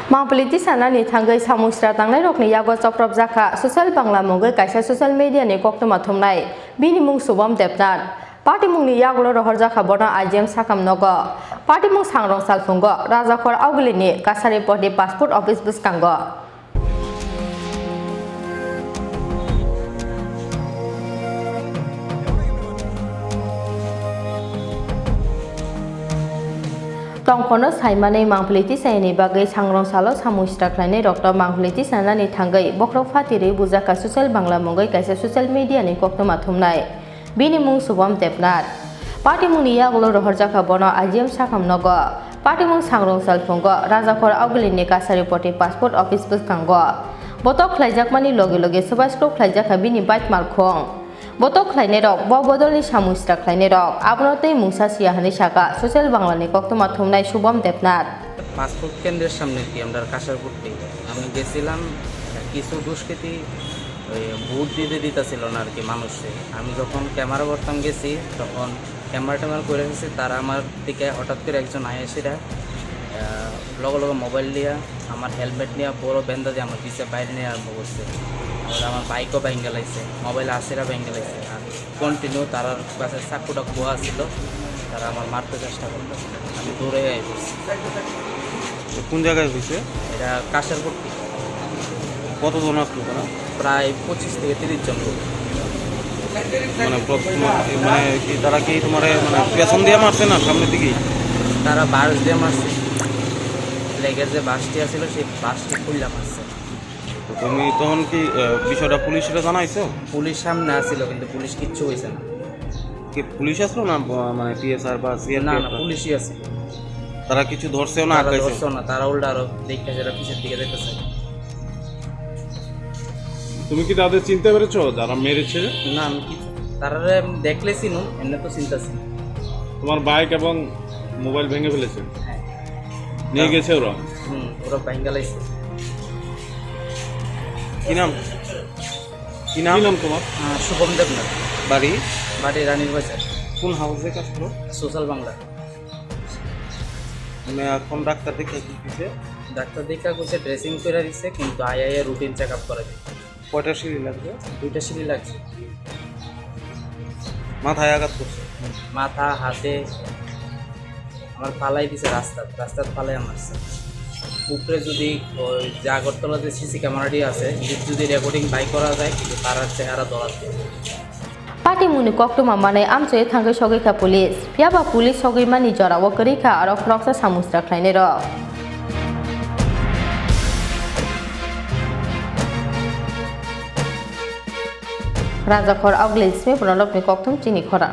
Mangpiliti sana ni thangai samusra tangnai rokni yago choprop jaka social bangla mongoi kaisa social media ni koktoma thumnai bini mung subam debnat party mung ni yago rohor jaka bona IGM sakam nogo party mung sangrong salfungo rajakor augli ni kasari podi passport office buskango tongkono saimane mangpiliti saini bagai sangrong salo samusra khlainai rokto mangpiliti sanani thangai bokrok fatiri bujaka social bangla mongoi kaisa social media ni koktoma thumnai bini mung subam debnat party mung ni yagulo rohorjaka bono IGM sakam nogo party mung sangrong salfungo rajakor augli ni kasari poti passport office buskango botok khlaijakmani loge loge subaskrok khlaijaka bini bait malkhong botok khlainai rok bodolni samusra khlainai rok abnotei mungsa siahani saka social বাংলানি koktoma thumnai subam debnat passport কেন্দ্রের সামনে কি আমরা কাশারপুরতে আমি গেছিলাম কিছু দুষ্কৃতী vote দিতেছিল না আর কি মানুষে আমি যখন ক্যামেরা করতাম গেছি তখন ক্যামেরা ট্যামেরা করে গেছি তারা আমার দিকে হঠাৎ করে একজন আয়েসিরা লগে লগে মোবাইল নিয়ে আমার হেলমেট নিয়ে বড় বেন্দা দিয়ে আমার পিছিয়ে বাইরে নিয়ে আরম্ভ করছে আমার বাইকও ভেঙে লাইছে মোবাইল আসিরা ভেঙে লাইছে আর কন্টিনিউ তার কাছে চাকুটা খোয়া ছিল তারা আমার মারতে চেষ্টা করতেছে আমি দৌড়ে আইছি কোন জায়গায় হয়েছে এটা কাশারপুর কতজন আসলো তারা প্রায় 25 থেকে 30 জন লোক মানে কি তারা কি তোমার মানে পেছন দিয়ে মারছে না সামনের দিকেই তারা বাস দিয়ে মারছে লেগের যে বাসটি আছিল সেই বাসটি খুললা মারছে তুমি তখন কি বিষয়টা পুলিশে জানাইছো পুলিশ সামনে আসছিল কিন্তু পুলিশ কিচ্ছু হয়েছে না কি পুলিশ আসলো না মানে পিএসআর বা সিআর না না পুলিশই আছে তারা কিছু ধরছেও না আগাইছে ধরছেও না তারা উল্টা আরো দেখতে যারা পিছের দিকে দেখতেছে তুমি কি তাদের চিনতে পেরেছো যারা মেরেছে না আমি কিছু তারা দেখলে চিনু এমনি তো চিন্তাছি তোমার বাইক এবং মোবাইল ভেঙে ফেলেছে হ্যাঁ নিয়ে গেছে ওরা ওরা ভেঙে লাইছে কি নাম কি নাম তোমার শুভম দেবনাথ বাড়ি বাড়ি রানীর বাজার কোন হাউসে কাজ করো সোশ্যাল বাংলা মানে এখন ডাক্তার দেখে কি দিছে ডাক্তার দেখা করছে ড্রেসিং করে দিচ্ছে কিন্তু আইআইএ রুটিন চেক আপ করে দিচ্ছে কয়টা সিঁড়ি লাগবে 2টা সিঁড়ি লাগছে মাথায় আঘাত করছে মাথা হাতে আমার ফালাই দিছে রাস্তার ফালাই মারছে উপরে যদি ওই যে আগরতলাতে সিসি ক্যামেরাটি আছে যদি রেকর্ডিং বাই করা যায় কিন্তু তার চেহারা ধরাতে party muni koktoma mane amche thangai sogai ka police piaba police sogai mani jora wakari ka arok roksa samusra khlainai rok Rajakor augli sme pranok ni koktum chini khora